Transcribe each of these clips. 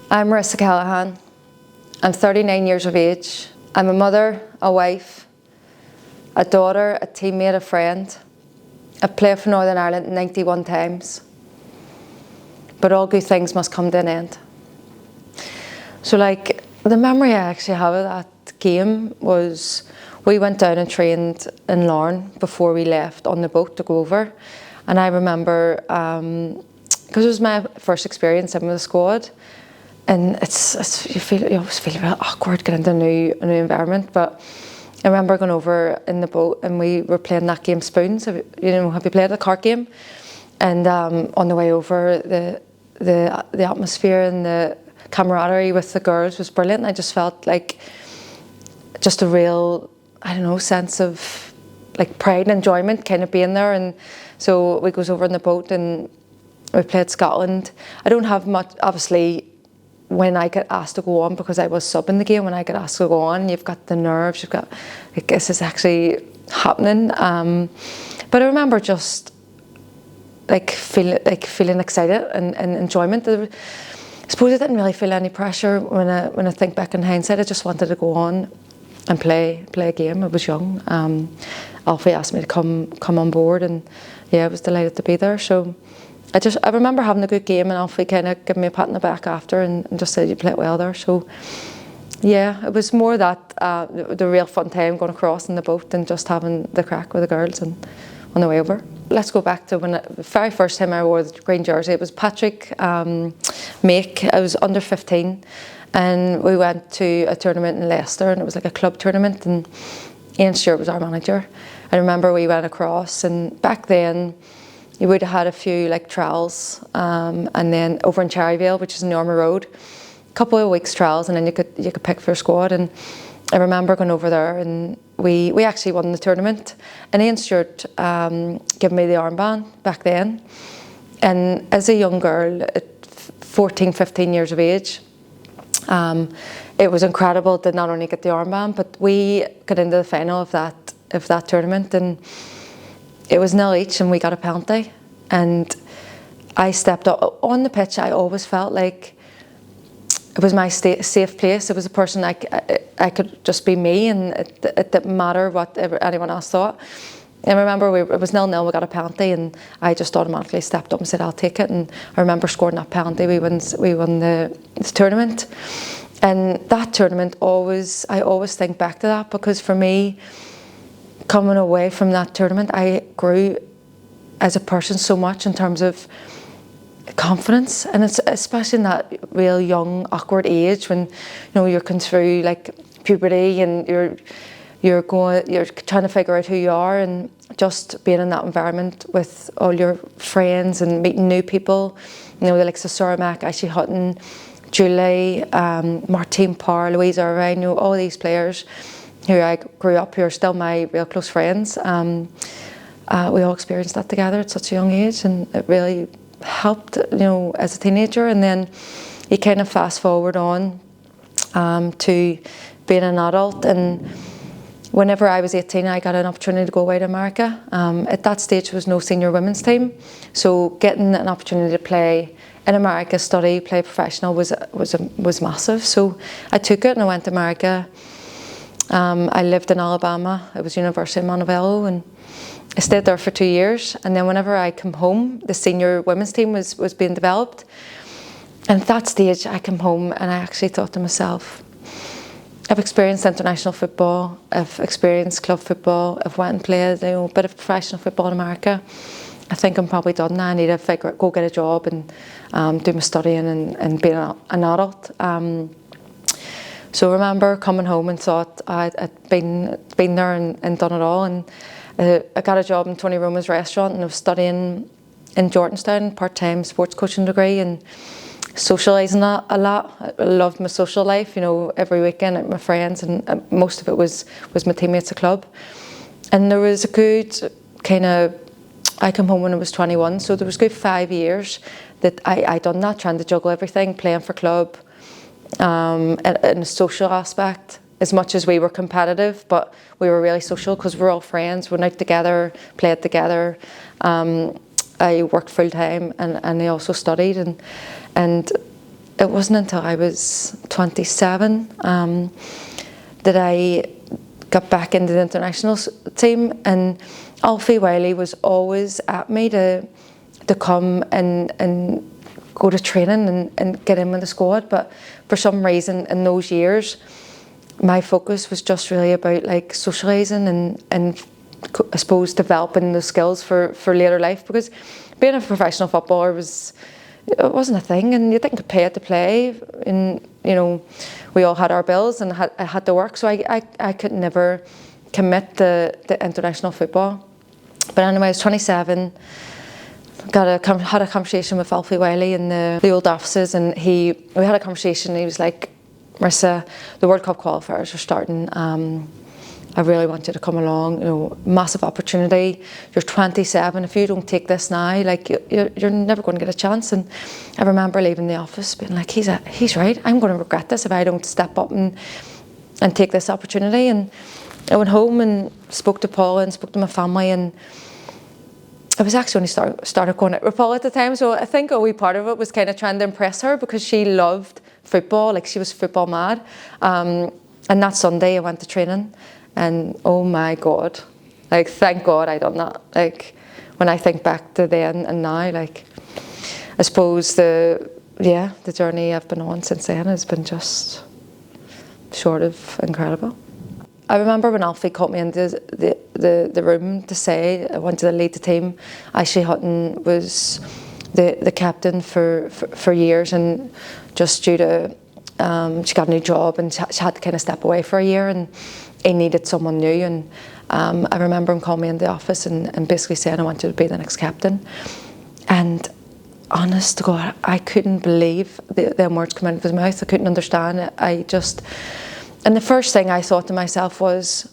I'm Marissa Callaghan. I'm 39 years of age. I'm a mother, a wife, a daughter, a teammate, a friend. I've played for Northern Ireland 91 times. But all good things must come to an end. So the memory I actually have of that game was we went down and trained in Larne before we left on the boat to go over. And I remember, because it was my first experience in with the squad, and you always feel a bit awkward getting into a new environment. But I remember going over in the boat and we were playing that game Spoons. Have you played the card game? And on the way over, the atmosphere and the camaraderie with the girls was brilliant. I just felt like just a real, sense of pride and enjoyment kind of being there. And so we goes over in the boat and we played Scotland. I don't have much, obviously, when I get asked to go on, because I was subbing the game, when I get asked to go on, you've got the nerves, you've got, this is actually happening. But I remember just feeling excited and enjoyment. I suppose I didn't really feel any pressure when I think back in hindsight. I just wanted to go on and play a game. I was young. Alfie asked me to come on board, and yeah, I was delighted to be there. So I remember having a good game, and Alfie kind of gave me a pat on the back after and just said, you played well there. So yeah, it was more that the real fun time going across in the boat and just having the crack with the girls and on the way over. Let's go back to the very first time I wore the green jersey. It was Patrick Make. I was under 15, and we went to a tournament in Leicester, and it was like a club tournament, and Ian Stewart was our manager. I remember we went across, and back then you would have had a few trials, and then over in Cherryvale, which is in the Armour Road, a couple of weeks trials, and then you could pick for your squad. And I remember going over there, and we actually won the tournament. And Ian Stewart gave me the armband back then. And as a young girl, at 14, 15 years of age, it was incredible to not only get the armband, but we got into the final of that tournament, and it was 0 each, and we got a penalty. And I stepped up on the pitch. I always felt like it was my safe place. It was a person I could just be me, and it didn't matter what anyone else thought. I remember it was 0-0, we got a penalty, and I just automatically stepped up and said, I'll take it. And I remember scoring that penalty. We won the tournament. And that tournament, I always think back to that, because for me, coming away from that tournament, I grew as a person so much in terms of confidence, and it's especially in that real young, awkward age when you're going through puberty, and you're trying to figure out who you are, and just being in that environment with all your friends and meeting new people, the likes of Sarah Mack, Ashley Hutton, Julie, Martine Parr, Louise Irvine, all these players who I grew up, who are still my real close friends. We all experienced that together at such a young age, and it really helped, as a teenager. And then you kind of fast forward on to being an adult, and whenever I was 18, I got an opportunity to go away to America. At that stage, there was no senior women's team, so getting an opportunity to play in America, study, play professional was massive. So I took it and I went to America. I lived in Alabama. It was University of Montebello, and I stayed there for 2 years. And then whenever I came home, the senior women's team was being developed. And at that stage, I came home and I actually thought to myself, I've experienced international football, I've experienced club football, I've went and played a bit of professional football in America. I think I'm probably done now. I need to go get a job and do my studying and being an adult. So I remember coming home and thought I'd been there and done it all. And I got a job in Tony Roma's restaurant, and I was studying in Jordanstown, part-time sports coaching degree, and socialising a lot. I loved my social life, every weekend at my friends, and most of it was my teammates at club. And there was a good I came home when I was 21, so there was a good 5 years that I done that, trying to juggle everything, playing for club, and a social aspect, as much as we were competitive, but we were really social because we're all friends, we went out together, played together. I worked full time, and I also studied, and it wasn't until I was 27 that I got back into the international team, and Alfie Wiley was always at me to come and go to training and get in with the squad. But for some reason in those years, my focus was just really about like socialising and I suppose developing those skills for later life, because being a professional footballer wasn't a thing, and you didn't get paid to play, and you know, we all had our bills and I had to work, so I could never commit to international football. But anyway, I was 27, had a conversation with Alfie Wiley in the old offices, and we had a conversation, and he was like, Marissa, the World Cup qualifiers are starting. I really want you to come along, you know, massive opportunity. You're 27, if you don't take this now, like you're never going to get a chance. And I remember leaving the office being like, he's right, I'm going to regret this if I don't step up and take this opportunity. And I went home and spoke to Paula and spoke to my family, and I was actually only started going out with Paula at the time, so I think a wee part of it was kind of trying to impress her, because she loved football, like she was football mad. And that Sunday I went to training, and oh my God, like thank God I done that. Like when I think back to then and now, like I suppose the journey I've been on since then has been just sort of incredible. I remember when Alfie called me into the room to say I wanted to lead the team. Ashley Hutton was the captain for years, and just due to she got a new job and she had to kind of step away for a year, and he needed someone new. And I remember him calling me in the office and basically saying I wanted to be the next captain. And honest to God, I couldn't believe the words coming out of his mouth. I couldn't understand it. And the first thing I thought to myself was,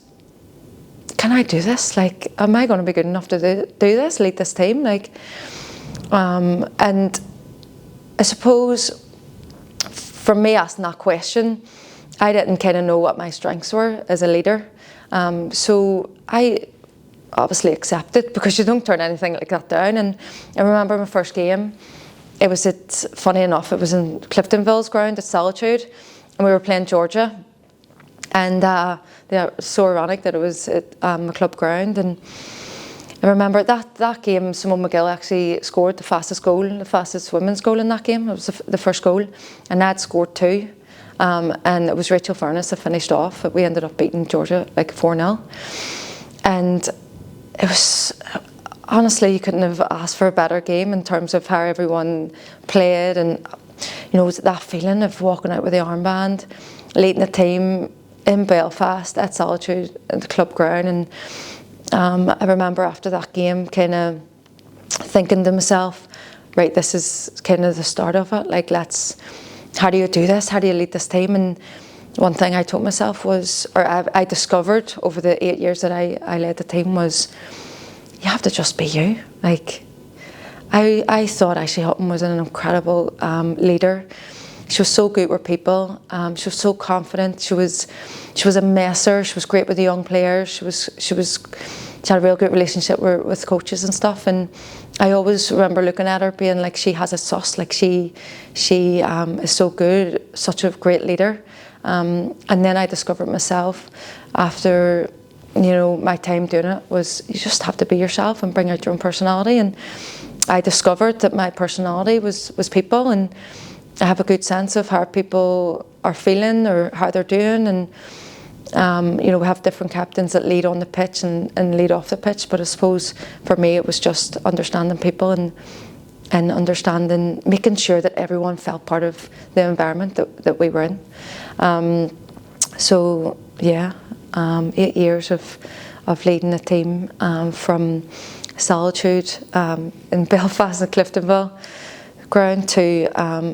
can I do this? Like, am I going to be good enough to do this, lead this team? Like, and I suppose for me asking that question, I didn't kind of know what my strengths were as a leader. So I obviously accepted, because you don't turn anything like that down. And I remember my first game, funny enough, it was in Cliftonville's ground at Solitude, and we were playing Georgia. And so ironic that it was at a club ground. And I remember that game, Simone McGill actually scored the fastest women's goal in that game. It was the first goal, and I'd scored 2. And it was Rachel Furness that finished off. We ended up beating Georgia like 4-0. And it was, honestly, you couldn't have asked for a better game in terms of how everyone played. And, you know, it was that feeling of walking out with the armband, leading the team in Belfast at Solitude at the club ground. And I remember after that game kind of thinking to myself, right, this is kind of the start of it. Like, how do you do this? How do you lead this team? And one thing I told myself was, or I discovered over the 8 years that I led the team, was you have to just be you. Like, I thought Ashley Hutton was an incredible leader. She was so good with people. She was so confident. She was a messer. She was great with the young players. She had a real good relationship with coaches and stuff. And I always remember looking at her being like, she has a sauce. Like she is so good, such a great leader. And then I discovered myself after, you know, my time doing it, was you just have to be yourself and bring out your own personality. And I discovered that my personality was people, and I have a good sense of how people are feeling or how they're doing. And you know, we have different captains that lead on the pitch and lead off the pitch, but I suppose for me it was just understanding people and understanding, making sure that everyone felt part of the environment that we were in. So yeah, 8 years of leading a team from Solitude in Belfast and Cliftonville ground to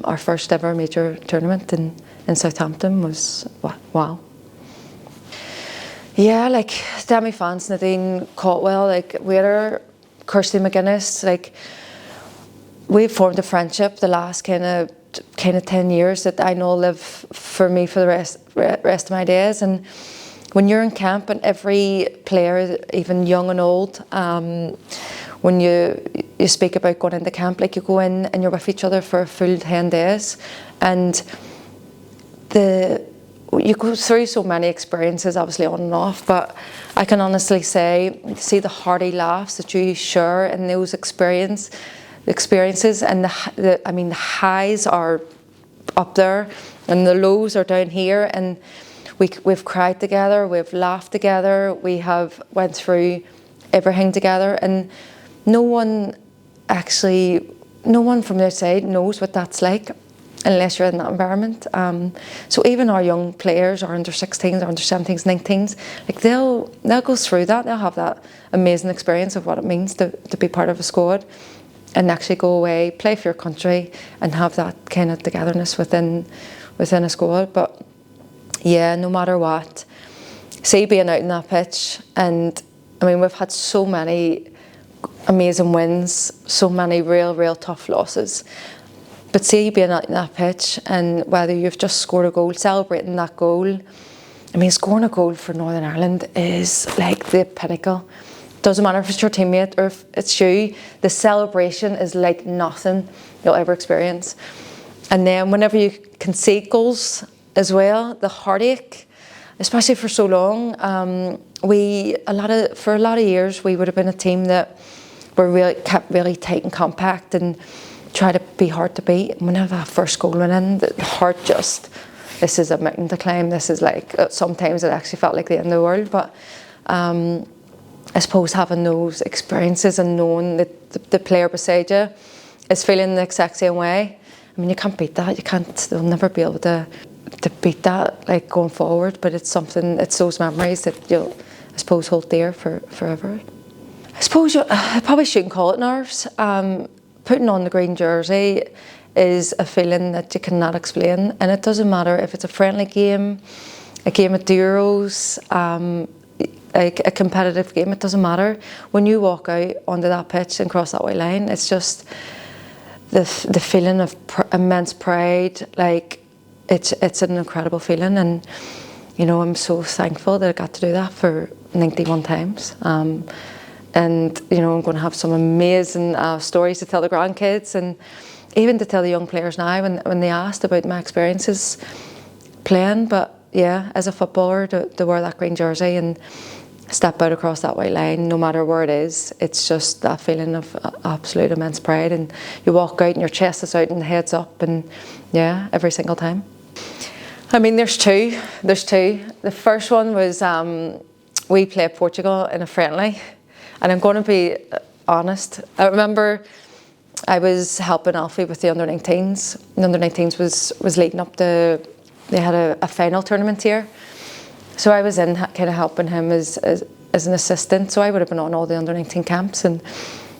our first ever major tournament in Southampton was wow. Yeah, like Demi Fans, Nadine Cotwell, like Waiter, Kirsty McGuinness, like we've formed a friendship the last kind of 10 years that I know live for me for the rest of my days. And when you're in camp, and every player, even young and old, when you speak about going into camp, like you go in and you're with each other for a full 10 days, and you go through so many experiences, obviously on and off, but I can honestly say, see the hearty laughs that you share in those experiences, and the highs are up there and the lows are down here, and we've cried together, we've laughed together, we have went through everything together, and no one from the outside knows what that's like unless you're in that environment. So even our young players, our under 16s, our under 17s, 19s, like they'll go through that, they'll have that amazing experience of what it means to be part of a squad and actually go away, play for your country and have that kind of togetherness within a squad. But yeah, no matter what, see being out in that pitch, and I mean we've had so many amazing wins, so many real tough losses. But see being out in that pitch, and whether you've just scored a goal, celebrating that goal. I mean, scoring a goal for Northern Ireland is like the pinnacle. Doesn't matter if it's your teammate or if it's you, the celebration is like nothing you'll ever experience. And then whenever you concede goals as well, the heartache, especially for so long, for a lot of years we would have been a team that kept really tight and compact and try to be hard to beat. Whenever that first goal went in, the heart just, this is a mountain to climb. This is like, sometimes it actually felt like the end of the world. But I suppose having those experiences and knowing that the player beside you is feeling the exact same way. I mean, you can't beat that. They'll never be able to beat that, like, going forward. But it's those memories that you'll, I suppose, hold dear forever. I suppose I probably shouldn't call it nerves. Putting on the green jersey is a feeling that you cannot explain, and it doesn't matter if it's a friendly game, a game at the Euros, a competitive game, it doesn't matter. When you walk out onto that pitch and cross that white line, it's just the feeling of immense pride. Like it's an incredible feeling, and you know, I'm so thankful that I got to do that for 91 times. And you know, I'm going to have some amazing stories to tell the grandkids, and even to tell the young players now when they asked about my experiences playing. But yeah, as a footballer, to wear that green jersey and step out across that white line, no matter where it is, it's just that feeling of absolute immense pride. And you walk out and your chest is out and the head's up, and yeah, every single time. I mean, there's two. The first one was we played Portugal in a friendly. And I'm going to be honest, I remember I was helping Alfie with the under-19s. The under-19s was leading up to, they had a final tournament here. So I was in kind of helping him as an assistant. So I would have been on all the under-19 camps. And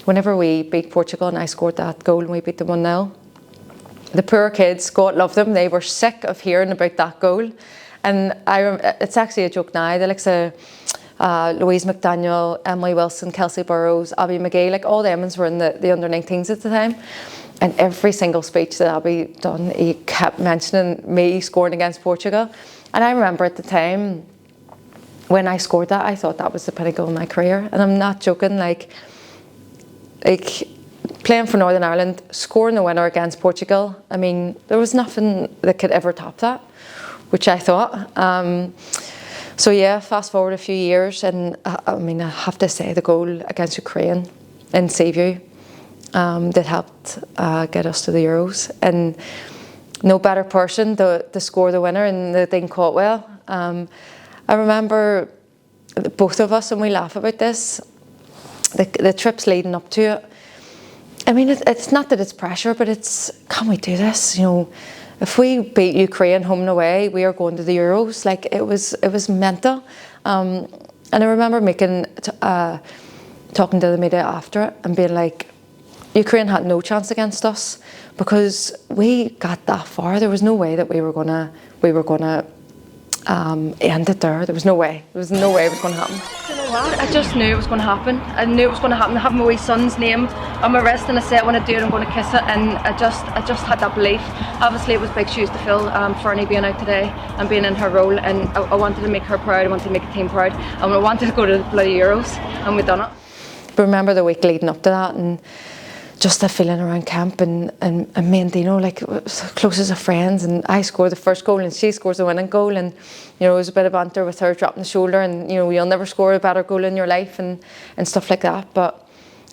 whenever we beat Portugal and I scored that goal and we beat them 1-0, the poor kids, God love them, they were sick of hearing about that goal. And it's actually a joke now. They like to, Louise McDaniel, Emily Wilson, Kelsey Burrows, Abby McGee, like all the Emmons were in the under-19s at the time. And every single speech that Abby done, he kept mentioning me scoring against Portugal. And I remember at the time, when I scored that, I thought that was the pinnacle of my career. And I'm not joking, like playing for Northern Ireland, scoring the winner against Portugal, I mean, there was nothing that could ever top that, which I thought. So yeah, fast forward a few years, and I mean, I have to say the goal against Ukraine in Seaview that helped get us to the Euros, and no better person to score the winner, and they didn't call it well. I remember both of us, and we laugh about this, the trips leading up to it. I mean, it's not that it's pressure, but it's, can we do this? You know, if we beat Ukraine home and away, we are going to the Euros. Like, it was mental. And I remember talking to the media after it and being like, Ukraine had no chance against us because we got that far. There was no way that we were gonna end it there. There was no way. There was no way it was going to happen. You know what? I just knew it was going to happen. I knew it was going to happen. I have my wee son's name on my wrist, and I said when I do it, I'm going to kiss it. And I just had that belief. Obviously, it was big shoes to fill. Fernie being out today and being in her role, and I wanted to make her proud. I wanted to make the team proud, and I wanted to go to the bloody Euros, and we've done it. remember the week leading up to that, and just the feeling around camp, and me and Dino, like, was close as friends, and I scored the first goal and she scores the winning goal, and you know, it was a bit of banter with her dropping the shoulder, and you know, you'll never score a better goal in your life, and stuff like that. But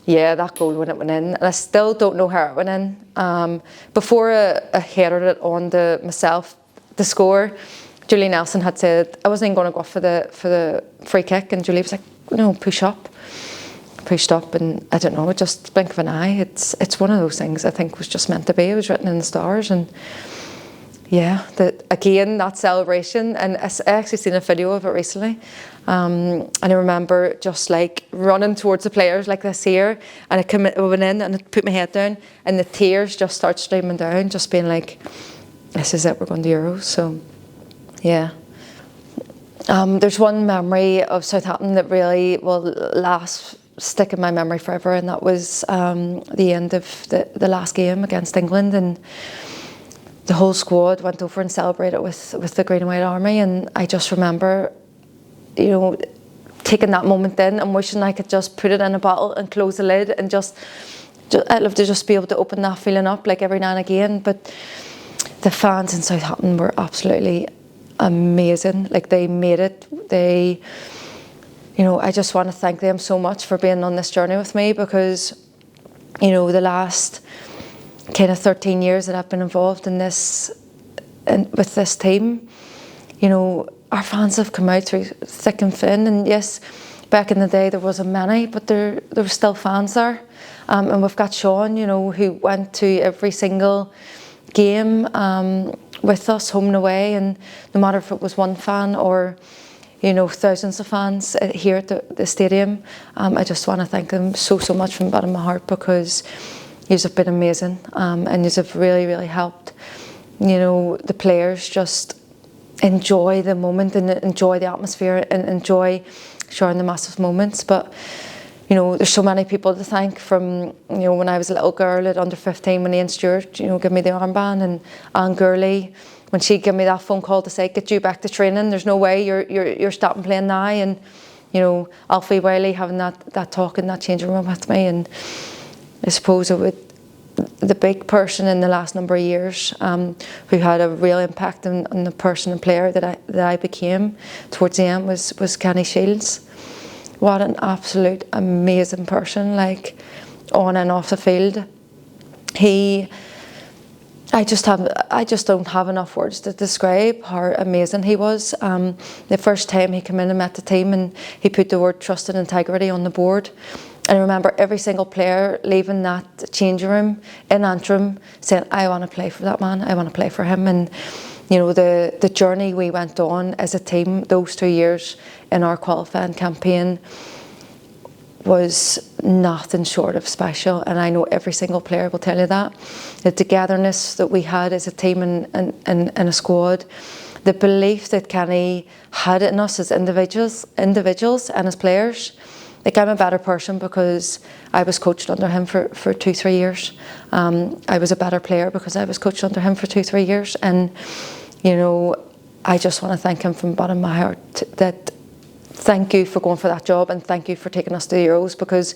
yeah, that goal when it went in, and I still don't know how it went in. Before I headed it on to myself to score, Julie Nelson had said I wasn't even going to go for the free kick, and Julie was like, no, push up. Pushed up, and I don't know, just blink of an eye. It's one of those things I think was just meant to be. It was written in the stars, and yeah, that celebration. And I actually seen a video of it recently, and I remember just like running towards the players like this here, and I went in and I put my head down, and the tears just start streaming down, just being like, this is it, we're going to Euros. So yeah. There's one memory of Southampton that really will stick in my memory forever, and that was the end of the last game against England, and the whole squad went over and celebrated with the Green and White Army, and I just remember, you know, taking that moment in and wishing I could just put it in a bottle and close the lid, and I'd love to just be able to open that feeling up like every now and again. But the fans in Southampton were absolutely amazing. Like, they made it. You know, I just want to thank them so much for being on this journey with me, because, you know, the last kind of 13 years that I've been involved in this, and with this team, you know, our fans have come out through thick and thin. And yes, back in the day there wasn't many, but there were still fans there. And we've got Sean, you know, who went to every single game with us, home and away, and no matter if it was one fan or, you know, thousands of fans here at the stadium. I just want to thank them so much from the bottom of my heart, because you have been amazing, and you have really helped, you know, the players just enjoy the moment and enjoy the atmosphere and enjoy sharing the massive moments. But, you know, there's so many people to thank, from, you know, when I was a little girl at under 15, when Ian Stewart, you know, gave me the armband, and Anne Gurley, when she gave me that phone call to say, get you back to training, there's no way you're stopping playing now. And, you know, Alfie Wiley having that talk in that changing room with me. And I suppose the big person in the last number of years who had a real impact on the person and player that I became towards the end was Kenny Shields. What an absolute amazing person, like, on and off the field. I just don't have enough words to describe how amazing he was. The first time he came in and met the team, and he put the word trust and integrity on the board. And I remember every single player leaving that changing room in Antrim saying, I want to play for that man, I want to play for him. And, you know, the journey we went on as a team those 2 years in our qualifying campaign was nothing short of special, and I know every single player will tell you that. The togetherness that we had as a team and a squad, the belief that Kenny had in us as individuals and as players. Like, I'm a better person because I was coached under him for 2-3 years. I was a better player because I was coached under him for 2-3 years, and, you know, I just want to thank him from the bottom of my heart that thank you for going for that job, and thank you for taking us to the Euros, because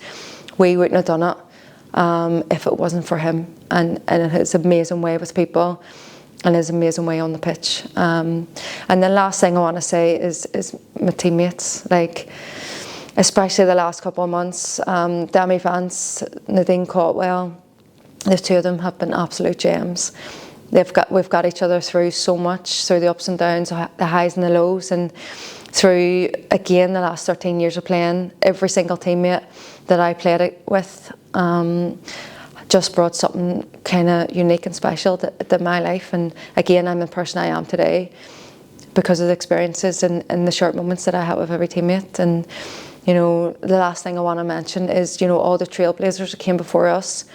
we wouldn't have done it if it wasn't for him and his amazing way with people and his amazing way on the pitch. And the last thing I want to say is my teammates, like, especially the last couple of months. Demi Vance, Nadine Cotwell, the two of them have been absolute gems. We've got each other through so much, through the ups and downs, the highs and the lows, and through, again, the last 13 years of playing, every single teammate that I played it with just brought something kind of unique and special to my life. And again, I'm the person I am today because of the experiences and the short moments that I have with every teammate. And, you know, the last thing I want to mention is, you know, all the trailblazers that came before us.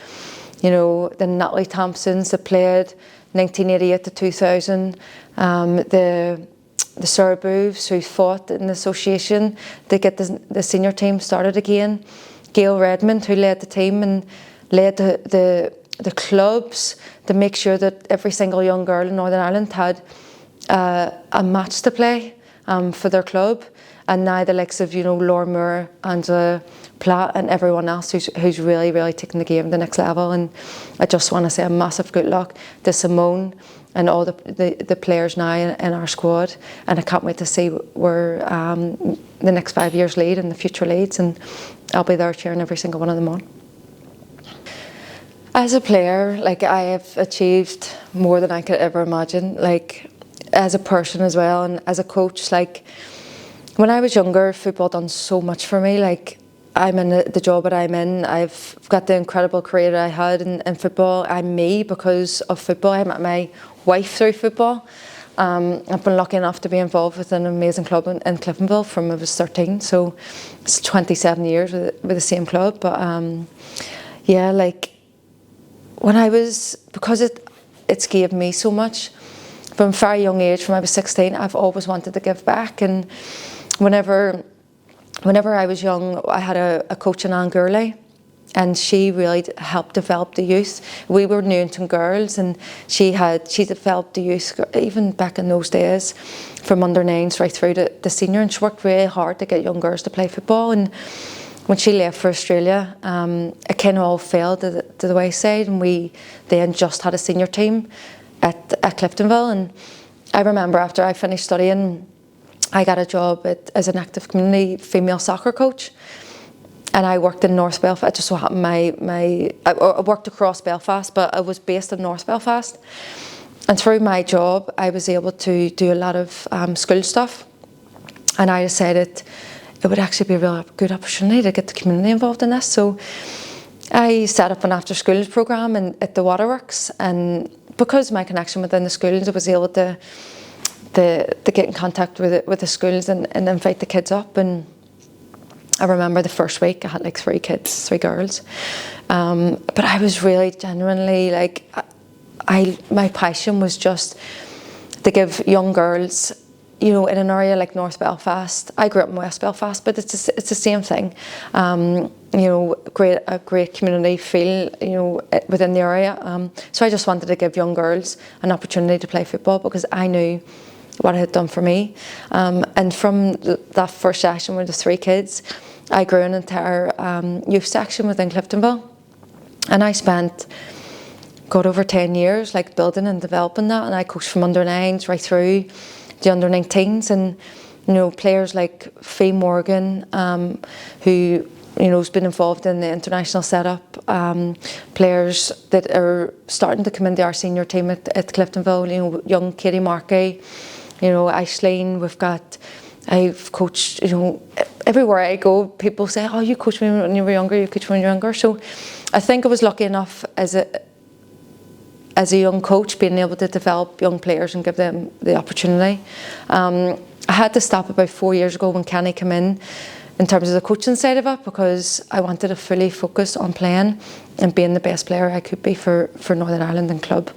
You know, the Natalie Thompsons that played 1988 to 2000, the Sarah Booths who fought in the association to get the senior team started again. Gail Redmond, who led the team and led the clubs to make sure that every single young girl in Northern Ireland had a match to play for their club. And now the likes of, Laura Moore, Angela Platt and everyone else who's really, really taking the game to the next level. And I just want to say a massive good luck to Simone and all the players now in our squad. And I can't wait to see where the next 5 years lead and the future leads. And I'll be there cheering every single one of them on. As a player, I have achieved more than I could ever imagine. As a person as well, and as a coach, when I was younger, football done so much for me. I'm in the job that I'm in. I've got the incredible career that I had in football. I'm me because of football. I met my wife through football. I've been lucky enough to be involved with an amazing club in Cliftonville from I was 13. So it's 27 years with the same club. But when I was, because it's gave me so much from a very young age, from I was 16, I've always wanted to give back. And whenever I was young, I had a coach in Anne Gurley, and she really helped develop the youth. We were Newington girls, and she developed the youth even back in those days, from under 9s right through to senior. And she worked really hard to get young girls to play football. And when she left for Australia, it kind of all fell to the wayside, and we then just had a senior team at Cliftonville. And I remember after I finished studying, I got a job as an active community female soccer coach, and I worked in North Belfast. It just so happened I worked across Belfast, but I was based in North Belfast. And through my job, I was able to do a lot of school stuff, and I decided it would actually be a real good opportunity to get the community involved in this. So I set up an after schools programme at the Waterworks, and because of my connection within the schools, I was able to get in contact with the schools and invite the kids up. And I remember the first week I had 3 kids, 3 girls, but I was really genuinely my passion was just to give young girls, in an area like North Belfast. I grew up in West Belfast, but it's the same thing. A great community feel, within the area. So I just wanted to give young girls an opportunity to play football because I knew what it had done for me. And from that first session with the 3 kids, I grew an entire youth section within Cliftonville. And I spent over 10 years building and developing that. And I coached from under 9s right through the under 19s, and players like Faye Morgan, who has been involved in the international setup, players that are starting to come into our senior team at Cliftonville, young Katie Markey, Aisleen. I've coached, everywhere I go, people say, oh, you coached me when you were younger, you coached me when you were younger. So I think I was lucky enough as a young coach, being able to develop young players and give them the opportunity. I had to stop about 4 years ago when Kenny came in terms of the coaching side of it, because I wanted to fully focus on playing and being the best player I could be for Northern Ireland and club.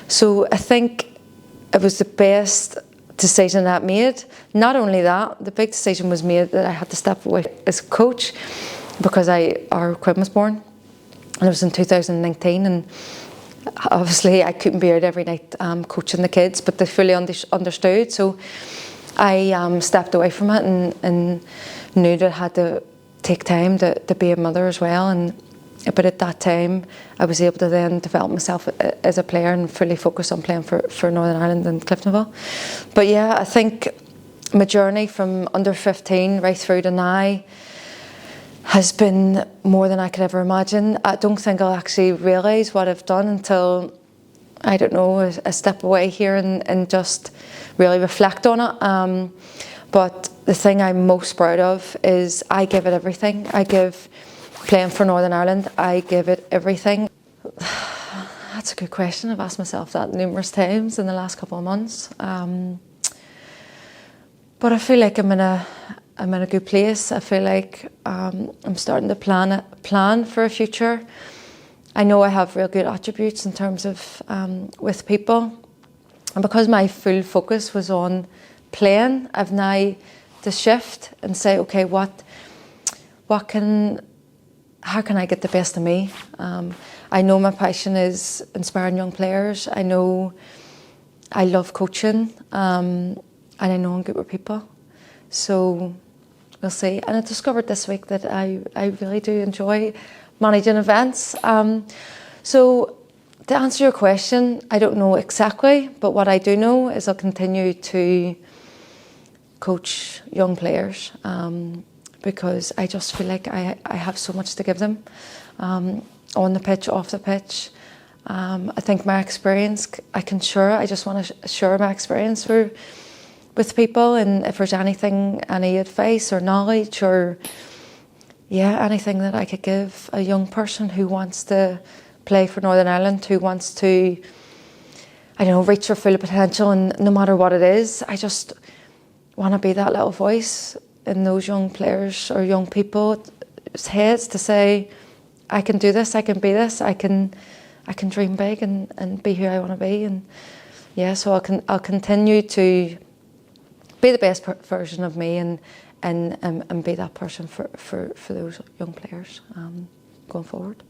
So I think it was the best decision that I made. Not only that, the big decision was made that I had to step away as coach because our Quinn was born, and it was in 2019, and obviously I couldn't be out every night coaching the kids, but they fully understood. So I stepped away from it and knew that I had to take time to be a mother as well. But at that time, I was able to then develop myself as a player and fully focus on playing for Northern Ireland and Cliftonville. But yeah, I think my journey from under 15 right through to now has been more than I could ever imagine. I don't think I'll actually realise what I've done until, I don't know, a step away here and just really reflect on it. But the thing I'm most proud of is I give it everything. Playing for Northern Ireland, I give it everything. That's a good question. I've asked myself that numerous times in the last couple of months. But I feel like I'm in a good place. I feel like I'm starting to plan for a future. I know I have real good attributes in terms of with people, and because my full focus was on playing, I've now to shift and say, okay, how can I get the best of me? I know my passion is inspiring young players. I know I love coaching, and I know I'm good with people. So we'll see. And I discovered this week that I really do enjoy managing events. So to answer your question, I don't know exactly, but what I do know is I'll continue to coach young players because I just feel like I have so much to give them on the pitch, off the pitch. I think my experience, I just want to share my experience with people, and if there's anything, any advice or knowledge or anything that I could give a young person who wants to play for Northern Ireland, who wants to, reach their full potential, and no matter what it is, I just want to be that little voice in those young players or young people's heads to say, I can do this, I can be this, I can dream big and be who I want to be. And so I'll continue to be the best version of me and be that person for those young players going forward.